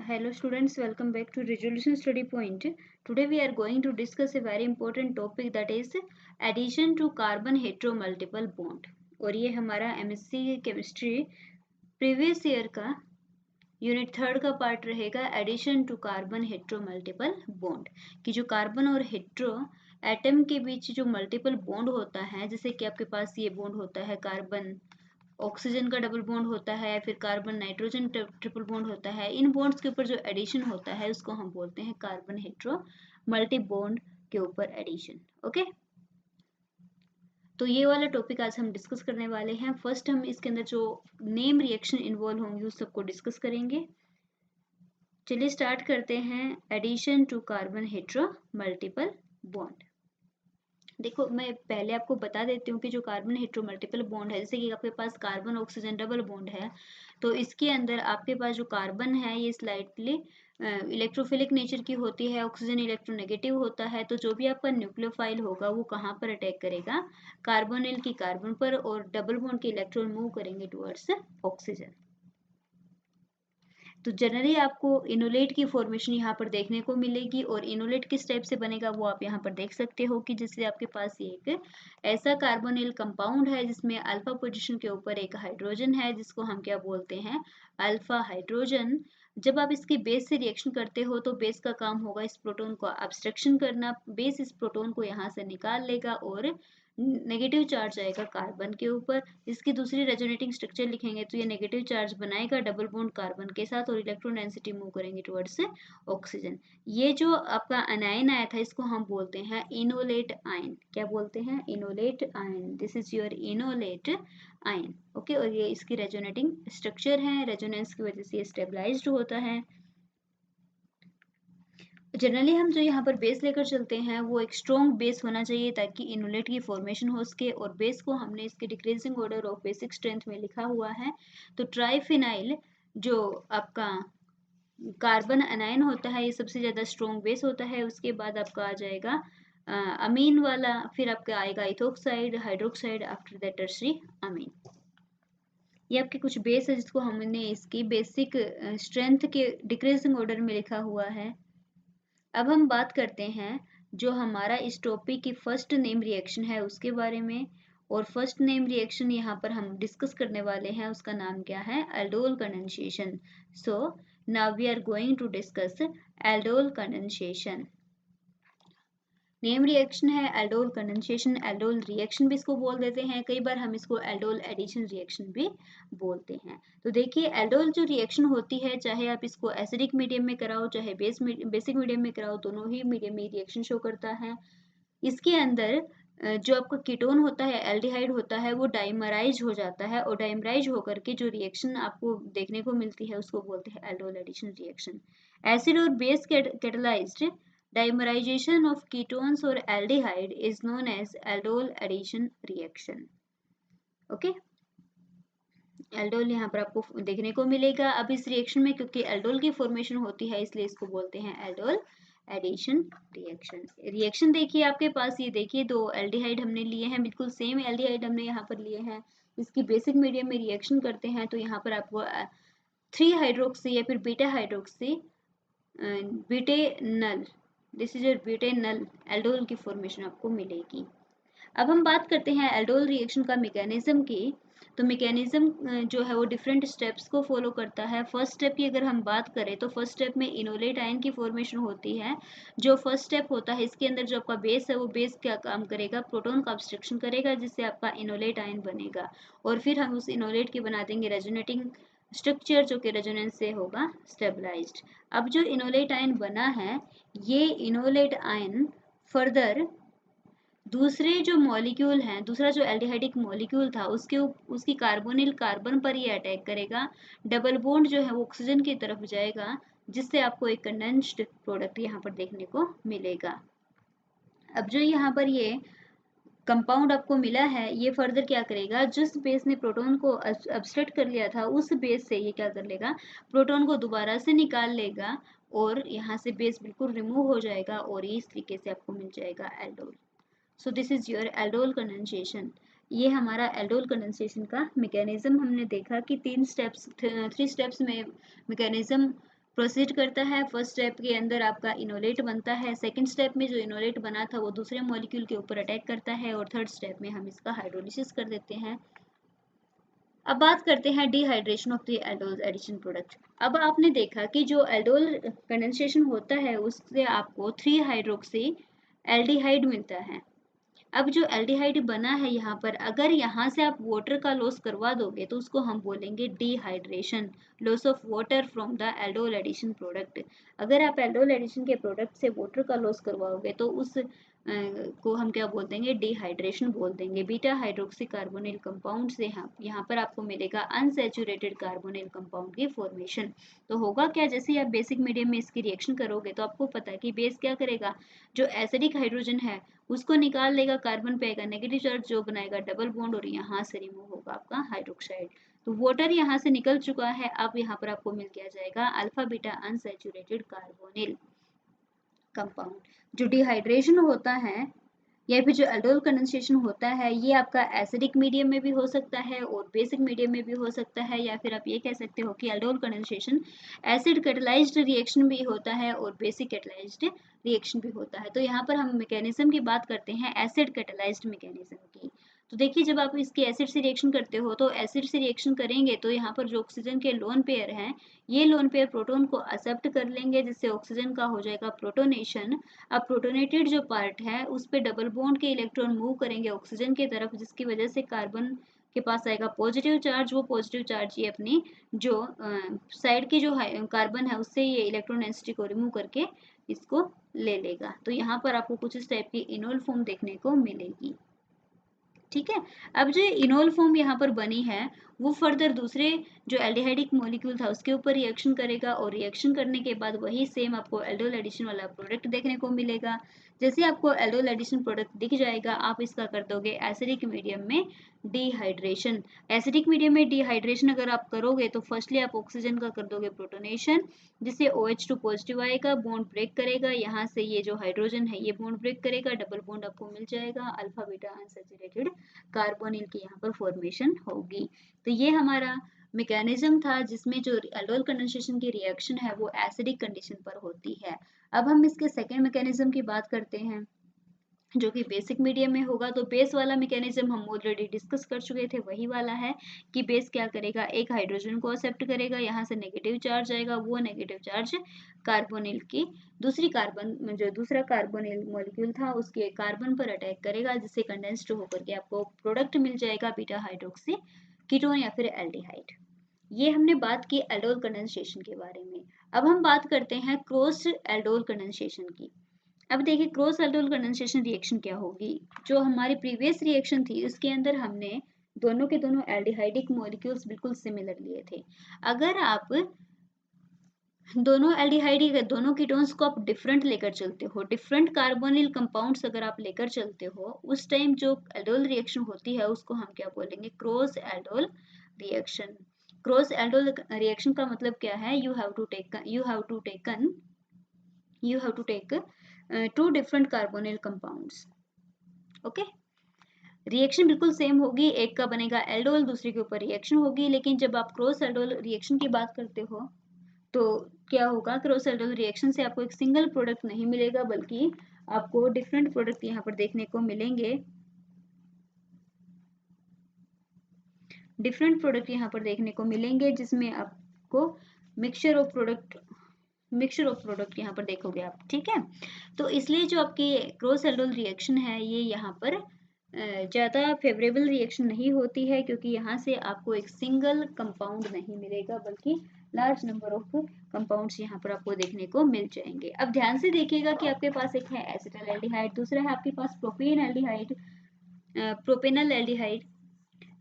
Hello students, welcome back to Resolution Study Point. Today we are going to discuss a very important topic, that is addition to carbon hetero multiple bond. और ये हमारा MSc chemistry previous year का unit 3 का part रहेगा, addition to carbon hetero multiple bond. कि जो carbon और hetero atom के बीच जो मल्टीपल बॉन्ड होता है, जैसे कि आपके पास ये बॉन्ड होता है, कार्बन ऑक्सीजन का डबल बॉन्ड होता है, फिर कार्बन नाइट्रोजन ट्रिपल बॉन्ड होता है। इन बॉन्ड्स के ऊपर जो एडिशन होता है उसको हम बोलते हैं कार्बन हेट्रो मल्टी बॉन्ड के ऊपर एडिशन। ओके, तो ये वाला टॉपिक आज हम डिस्कस करने वाले हैं। फर्स्ट हम इसके अंदर जो नेम रिएक्शन इन्वॉल्व होंगे उस सबको डिस्कस करेंगे। चलिए स्टार्ट करते हैं। Addition to carbon hetero multiple bond. देखो, मैं पहले आपको बता देती हूँ कि जो कार्बन हेट्रो मल्टीपल बॉन्ड है, जैसे कि आपके पास कार्बन ऑक्सीजन डबल बॉन्ड है, तो इसके अंदर आपके पास जो कार्बन है ये स्लाइटली इलेक्ट्रोफिलिक नेचर की होती है, ऑक्सीजन इलेक्ट्रोनेगेटिव होता है। तो जो भी आपका न्यूक्लियोफाइल होगा वो कहाँ पर अटैक करेगा? कार्बोनिल की कार्बन पर, और डबल बॉन्ड के इलेक्ट्रॉन मूव करेंगे टुवर्ड्स ऑक्सीजन। तो जनरली आपको इनोलेट की फॉर्मेशन यहाँ पर देखने को मिलेगी, और इनोलेट किस टाइप से बनेगा वो आप यहाँ पर देख सकते हो कि जैसे आपके पास ये एक ऐसा कार्बोनिल कंपाउंड है जिसमें अल्फा पोजीशन के ऊपर एक हाइड्रोजन है, जिसको हम क्या बोलते हैं? Alpha hydrogen. जब आप इसके बेस से रिएक्शन करते हो तो बेस का काम होगा इस प्रोटॉन को अब्स्ट्रक्शन करना। बेस इस प्रोटॉन को यहाँ से निकाल लेगा और नेगेटिव चार्ज आएगा कार्बन के ऊपर। इसकी दूसरी रेजोनेटिंग स्ट्रक्चर लिखेंगे तो ये नेगेटिव चार्ज बनाएगा डबल बॉन्ड कार्बन के साथ, और इलेक्ट्रॉन डेंसिटी मूव करेंगे टुवर्ड्स ऑक्सीजन। ये जो आपका अनायन आया था इसको हम बोलते हैं इनोलेट आयन। क्या बोलते हैं? Enolate ion. This is your enolate ion. Okay, और ये इसकी रेजोनेटिंग स्ट्रक्चर है, रेजोनेंस की वजह से ये स्टेबलाइज्ड होता है। जनरली हम जो यहाँ पर बेस लेकर चलते हैं वो एक स्ट्रॉन्ग बेस होना चाहिए ताकि इनोलेट की फॉर्मेशन हो सके, और बेस को हमने इसके decreasing order of basic strength में लिखा हुआ है। तो ट्राइफिनाइल जो आपका कार्बन अनायन होता है ये सबसे ज़्यादा स्ट्रॉन्ग बेस होता है। उसके बाद आपका आ जाएगा अमीन वाला, फिर आपका आएगा ethoxide, hydroxide, after that tertiary अमीन। ये आपके कुछ बेस है जिसको हमने इसकी बेसिक स्ट्रेंथ के डिक्रीजिंग ऑर्डर में लिखा हुआ है। अब हम बात करते हैं जो हमारा इस टॉपिक की फर्स्ट नेम रिएक्शन है उसके बारे में। और फर्स्ट नेम रिएक्शन यहाँ पर हम डिस्कस करने वाले हैं, उसका नाम क्या है? Aldol condensation. So now we are going to discuss aldol condensation. Name reaction है एल्डोल कंडेंसेशन, एल्डोल रिएक्शन भी इसको बोल देते हैं, कई बार हम इसको एल्डोल एडिशन रिएक्शन भी बोलते हैं। तो देखिए, एल्डोल जो रिएक्शन होती है, चाहे आप इसको एसिडिक मीडियम में कराओ चाहे बेसिक मीडियम में कराओ, दोनों ही मीडियम में रिएक्शन शो करता है। इसके अंदर जो आपका कीटोन होता है, एल्डिहाइड होता है, वो डाइमराइज हो जाता है, और डाइमराइज होकर के जो रिएक्शन आपको देखने को मिलती है उसको बोलते हैं एल्डोल एडिशन रिएक्शन। एसिड और base catalysed dimerization of ketones or aldehyde is known as aldol addition reaction. Okay, aldol यहाँ पर आपको देखने को मिलेगा। अब इस रिएक्शन में क्योंकि एल्डोल की फॉर्मेशन होती है इसलिए इसको बोलते हैं एल्डोल एडिशन रिएक्शन। रिएक्शन देखिए आपके पास, ये देखिए दो एल्डिहाइड हमने लिए हैं, बिल्कुल सेम एल्डिहाइड हमने यहाँ पर लिए हैं। इसकी बेसिक मीडियम में रिएक्शन करते हैं तो यहाँ पर आपको 3 हाइड्रोक्सी या फिर beta hydroxy butanal, this is your butanal aldol की फॉर्मेशन आपको मिलेगी। अब हम बात करते हैं एल्डोल रिएक्शन का मैकेनिज्म की। तो मैकेनिज्म जो है वो डिफरेंट स्टेप्स को फॉलो करता है। फर्स्ट स्टेप की अगर हम बात करें तो फर्स्ट स्टेप में इनोलेट आयन की फॉर्मेशन होती है। जो फर्स्ट स्टेप होता है इसके अंदर जो आपका बेस है वो बेस क्या काम करेगा? प्रोटॉन का ऑब्स्ट्रक्शन करेगा, जिससे आपका इनोलेट आयन बनेगा, और फिर हम उस इनोलेट की बना देंगे रेजोनेटिंग स्ट्रक्चर जो कि रेजोनेंस से होगा स्टेबलाइज्ड। अब जो इनोलेट आयन बना है, ये इनोलेट आयन फर्दर दूसरे जो मॉलिक्यूल हैं, दूसरा जो एल्डिहाइडिक मॉलिक्यूल था उसकी कार्बोनिल कार्बन पर ये अटैक करेगा। डबल बॉन्ड जो है वो ऑक्सीजन की तरफ जाएगा, जिससे आपको एक कंडेंस्ड प्रोडक्ट यहाँ पर देखने को मिलेगा। अब जो यहाँ पर ये कंपाउंड आपको मिला है ये फर्दर क्या करेगा? जिस बेस ने प्रोटॉन को अब्स्ट्रैक्ट कर लिया था उस बेस से ये क्या कर लेगा? प्रोटॉन को दोबारा से निकाल लेगा, और यहाँ से बेस बिल्कुल रिमूव हो जाएगा, और इस तरीके से आपको मिल जाएगा aldol. So this is your aldol condensation. ये हमारा एल्डोल कंडेंसेशन का मैकेनिज्म हमने देखा कि 3 स्टेप्स में मैकेनिज्म प्रोसीड करता है। फर्स्ट स्टेप के अंदर आपका इनोलेट बनता है, सेकंड स्टेप में जो इनोलेट बना था वो दूसरे मॉलिक्यूल के ऊपर अटैक करता है, और थर्ड स्टेप में हम इसका हाइड्रोलिसिस कर देते हैं। अब बात करते हैं dehydration of the aldol addition product. अब आपने देखा कि जो एल्डोल कंडेंसेशन होता है उससे आपको 3 हाइड्रोक्सी एल्डिहाइड मिलता है। अब जो एल्डिहाइड बना है यहाँ पर, अगर यहाँ से आप वाटर का लॉस करवा दोगे तो उसको हम बोलेंगे dehydration, loss of water from the aldol addition product. अगर आप एल्डोल एडिशन के प्रोडक्ट से वाटर का लॉस करवाओगे तो उस को हम क्या बोल देंगे, डिहाइड्रेशन बोल देंगे। बीटा हाइड्रोक्सी कार्बोनिल कंपाउंड से यहाँ पर आपको मिलेगा अनसैचुरेटेड कार्बोनिल कंपाउंड की फॉर्मेशन। तो होगा क्या, जैसे ही आप बेसिक मीडियम में इसकी रिएक्शन करोगे तो आपको पता है कि बेस क्या करेगा, जो एसिडिक हाइड्रोजन है उसको निकाल लेगा, कार्बन पे आएगा नेगेटिव चार्ज जो बनाएगा डबल बॉन्ड, और यहाँ से रिमूव होगा आपका हाइड्रोक्साइड। तो वाटर यहाँ से निकल चुका है, अब यहाँ पर आपको मिल गया जाएगा alpha beta unsaturated carbonyl compound. जो डिहाइड्रेशन होता है या फिर जो एल्डोल कंडेंसेशन होता है, ये आपका एसिडिक मीडियम में भी हो सकता है और बेसिक मीडियम में भी हो सकता है, या फिर आप ये कह सकते हो कि aldol condensation acid catalysed reaction भी होता है और बेसिक कैटलाइज्ड रिएक्शन भी होता है। तो यहाँ पर हम मैकेनिज्म की बात करते हैं एसिड कैटलाइज्ड मैकेनिज्म की। तो देखिए, जब आप इसकी एसिड से रिएक्शन करते हो तो एसिड से रिएक्शन करेंगे तो यहाँ पर जो ऑक्सीजन के लोन पेयर हैं, ये लोन पेयर प्रोटॉन को एक्सेप्ट कर लेंगे, जिससे ऑक्सीजन का हो जाएगा प्रोटोनेशन। अब प्रोटोनेटेड जो पार्ट है उस पे डबल बॉन्ड के इलेक्ट्रॉन मूव करेंगे ऑक्सीजन की तरफ, जिसकी वजह से कार्बन के पास आएगा पॉजिटिव चार्ज। वो पॉजिटिव चार्ज ये अपनी जो साइड की जो कार्बन है उससे ये इलेक्ट्रॉन डेंसिटी को रिमूव करके इसको ले लेगा। तो यहाँ पर आपको कुछ इस टाइप की इनोल फॉर्म देखने को मिलेगी। ठीक है। अब जो इनोल फॉर्म यहाँ पर बनी है वो फर्दर दूसरे जो एल्डिहाइडिक मॉलिक्यूल था उसके ऊपर रिएक्शन करेगा, और रिएक्शन करने के बाद वही सेम आपको एल्डोल एडिशन वाला प्रोडक्ट देखने को मिलेगा। जैसे आपको एल्डोल एडिशन प्रोडक्ट दिख जाएगा, आप इसका कर दोगे एसिडिक मीडियम में डिहाइड्रेशन। एसिडिक मीडियम में डिहाइड्रेशन अगर आप करोगे तो फर्स्टली आप ऑक्सीजन का कर दोगे प्रोटोनेशन, जिससे OH2 पॉजिटिव आएगा, बॉन्ड ब्रेक करेगा, यहाँ से ये जो हाइड्रोजन है ये बॉन्ड ब्रेक करेगा, डबल बॉन्ड आपको मिल जाएगा, अल्फा बीटा अनसैचुरेटेड कार्बोनिल की यहाँ पर फॉर्मेशन होगी। तो ये हमारा मैकेनिज्म था जिसमें जो एल्डोल कंडेंसेशन की रिएक्शन है वो एसिडिक कंडीशन पर होती है। अब हम इसके सेकेंड मैकेनिज्म की बात करते हैं जो कि बेसिक मीडियम में होगा। तो बेस वाला मैकेनिज्म हम ऑलरेडी डिस्कस कर चुके थे, वही वाला है कि बेस क्या करेगा, एक हाइड्रोजन को एक्सेप्ट करेगा, यहाँ से नेगेटिव चार्ज आएगा, वो नेगेटिव चार्ज कार्बोनिल की दूसरी कार्बन जो दूसरा कार्बोनिल मॉलिक्यूल था उसके कार्बन पर अटैक करेगा, जिससे कंडेंस्ड होकर के आपको प्रोडक्ट मिल जाएगा बीटा हाइड्रोक्सी कीटोन या फिर एल्डिहाइड। ये हमने बात की एल्डोल कंडेंसेशन के बारे में। अब हम बात करते हैं क्रॉस एल्डोल कंडेंसेशन की। अब देखिए, क्रॉस एल्डोल कंडेंसेशन रिएक्शन क्या होगी। जो हमारी प्रीवियस रिएक्शन थी उसके अंदर हमने दोनों के दोनों एल्डिहाइडिक मॉलिक्यूल्स बिल्कुल सिमिलर लिए थे। अगर आप दोनों एल्डिहाइड दोनों कीटोन्स को आप डिफरेंट लेकर चलते हो, डिफरेंट कार्बोनिल कंपाउंड्स अगर आप लेकर चलते हो, उस टाइम जो एल्डोल रिएक्शन होती है उसको हम क्या बोलेंगे, cross aldol reaction. Cross aldol reaction का मतलब क्या है, you have to take two different carbonyl compounds. Okay, reaction बिल्कुल सेम होगी, एक का बनेगा एल्डोल, दूसरे के ऊपर रिएक्शन होगी। लेकिन जब आप क्रॉस एल्डोल रिएक्शन की बात करते हो तो क्या होगा, क्रॉस एल्डोल रिएक्शन से आपको एक सिंगल प्रोडक्ट नहीं मिलेगा, बल्कि आपको डिफरेंट प्रोडक्ट यहाँ पर देखने को मिलेंगे। डिफरेंट प्रोडक्ट यहाँ पर देखने को मिलेंगे जिसमें आपको मिक्सचर ऑफ प्रोडक्ट यहाँ पर देखोगे आप। ठीक है, तो इसलिए जो आपकी क्रॉस एल्डोल रिएक्शन है ये यहाँ पर ज़्यादा फेवरेबल रिएक्शन नहीं होती है, क्योंकि यहाँ से आपको एक सिंगल कंपाउंड नहीं मिलेगा, बल्कि लार्ज नंबर ऑफ कंपाउंड्स यहाँ पर आपको देखने को मिल जाएंगे। अब ध्यान से देखिएगा कि आपके पास एक है एसिटाइल एल्डिहाइड, दूसरा है आपके पास प्रोपेनल एल्डिहाइड,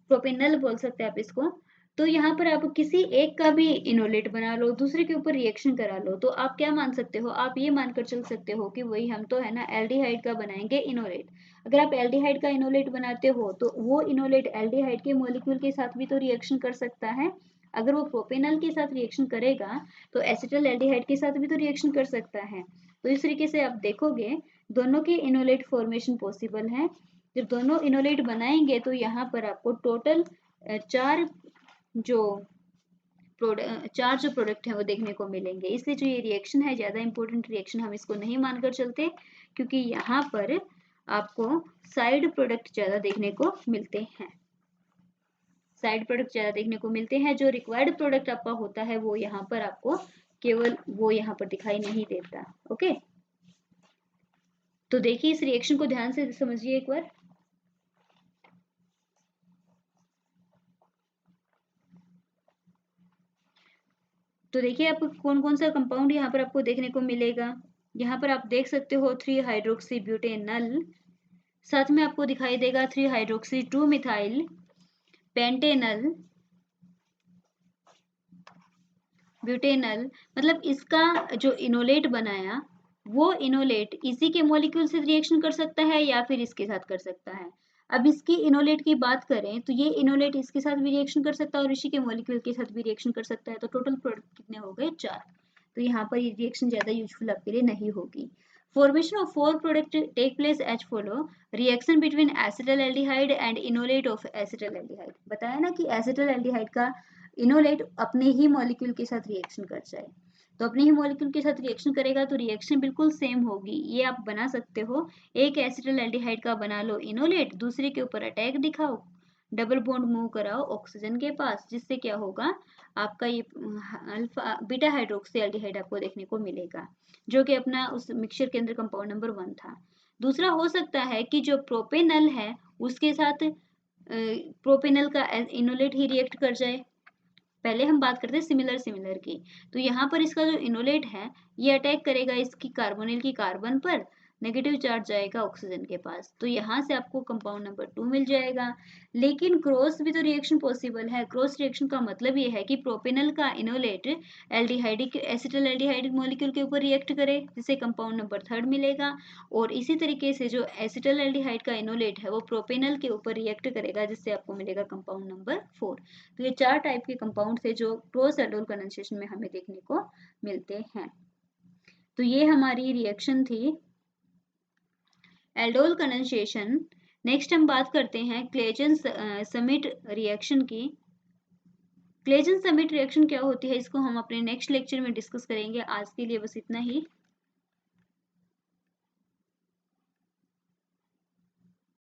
प्रोपेनल बोल सकते हैं आप इसको। तो यहाँ पर आप किसी एक का भी इनोलेट बना लो, दूसरे के ऊपर रिएक्शन करा लो, तो आप क्या मान सकते हो, आप ये मानकर चल सकते हो कि वही हम तो है ना एल्डिहाइड का बनाएंगे इनोलेट। अगर आप एल्डिहाइड का इनोलेट बनाते हो तो वो इनोलेट एल्डिहाइड के मॉलिक्यूल के साथ भी तो रिएक्शन कर सकता है। अगर वो प्रोपेनल के साथ रिएक्शन करेगा तो एसिटल एल्डिहाइड के साथ भी तो रिएक्शन कर सकता है। तो इस तरीके से आप देखोगे दोनों के इनोलेट फॉर्मेशन पॉसिबल है। जब दोनों इनोलेट बनाएंगे तो यहाँ पर आपको टोटल 4 जो चार जो प्रोडक्ट हैं वो देखने को मिलेंगे। इसलिए जो ये रिएक्शन है ज़्यादा इंपॉर्टेंट रिएक्शन हम इसको नहीं मानकर चलते, क्योंकि यहाँ पर आपको साइड प्रोडक्ट ज़्यादा देखने को मिलते हैं। साइड प्रोडक्ट ज़्यादा देखने को मिलते हैं। जो रिक्वायर्ड प्रोडक्ट आपका होता है वो यहाँ पर आपको केवल वो यहाँ पर दिखाई नहीं देता। ओके, तो देखिए इस रिएक्शन को ध्यान से समझिए एक बार। तो देखिए आपको कौन कौन सा कंपाउंड यहाँ पर आपको देखने को मिलेगा। यहाँ पर आप देख सकते हो 3 हाइड्रोक्सी ब्यूटेनल, साथ में आपको दिखाई देगा 3 हाइड्रोक्सी 2 मिथाइल पेंटेनल ब्यूटेनल। मतलब इसका जो इनोलेट बनाया वो इनोलेट इसी के मॉलिक्यूल से रिएक्शन कर सकता है या फिर इसके साथ कर सकता है। अब इसकी इनोलेट की बात करें तो ये इनोलेट इसके साथ भी रिएक्शन कर सकता है और इसी के मॉलिक्यूल के साथ भी रिएक्शन कर सकता है। तो टोटल प्रोडक्ट कितने हो गए? 4। तो यहाँ पर ये रिएक्शन ज्यादा यूजफुल आपके लिए नहीं होगी। Formation of 4 product take place as follow: reaction between acetaldehyde and inolate of acetaldehyde। बताया ना कि acetaldehyde का इनोलेट अपने ही मॉलिक्यूल के साथ रिएक्शन कर जाए, तो अपने ही मॉलिक्यूल के साथ रिएक्शन करेगा तो रिएक्शन बिल्कुल सेम होगी। ये आप बना सकते हो, एक एसिटाल्डिहाइड का बना लो इनोलेट, दूसरे के ऊपर अटैक दिखाओ, डबल बॉन्ड मूव कराओ ऑक्सीजन के पास, जिससे क्या होगा आपका ये अल्फा बीटा हाइड्रोक्सी एल्डिहाइड आपको देखने को मिलेगा, जो कि अपना उस मिक्सचर के अंदर कंपाउंड नंबर 1 था। दूसरा हो सकता है कि जो प्रोपेनल है उसके साथ प्रोपेनल का इनोलेट ही रिएक्ट कर जाए। पहले हम बात करते हैं सिमिलर की। तो यहाँ पर इसका जो इनोलेट है ये अटैक करेगा इसकी कार्बोनिल की कार्बन पर, नेगेटिव चार्ज जाएगा ऑक्सीजन के पास, तो यहाँ से आपको कंपाउंड नंबर 2 मिल जाएगा। लेकिन क्रॉस भी तो रिएक्शन पॉसिबल है। क्रॉस रिएक्शन का मतलब ये है कि प्रोपेनल का enolate aldehydic acetal aldehydic molecule के ऊपर रिएक्ट करे, जिसे कंपाउंड नंबर 3 मिलेगा। और इसी तरीके से जो एसिटल एल्डिहाइड का इनोलेट है वो प्रोपेनल के ऊपर रिएक्ट करेगा, जिससे आपको मिलेगा कंपाउंड नंबर 4। तो ये 4 टाइप के कंपाउंड थे जो क्रॉस एल्डोल कंडेंसेशन में हमें देखने को मिलते हैं। तो ये हमारी रिएक्शन थी एल्डोल कंडेंसेशन। नेक्स्ट हम बात करते हैं क्लेजन समिट रिएक्शन की। क्लेजन समिट रिएक्शन क्या होती है इसको हम अपने नेक्स्ट लेक्चर में डिस्कस करेंगे। आज के लिए बस इतना ही।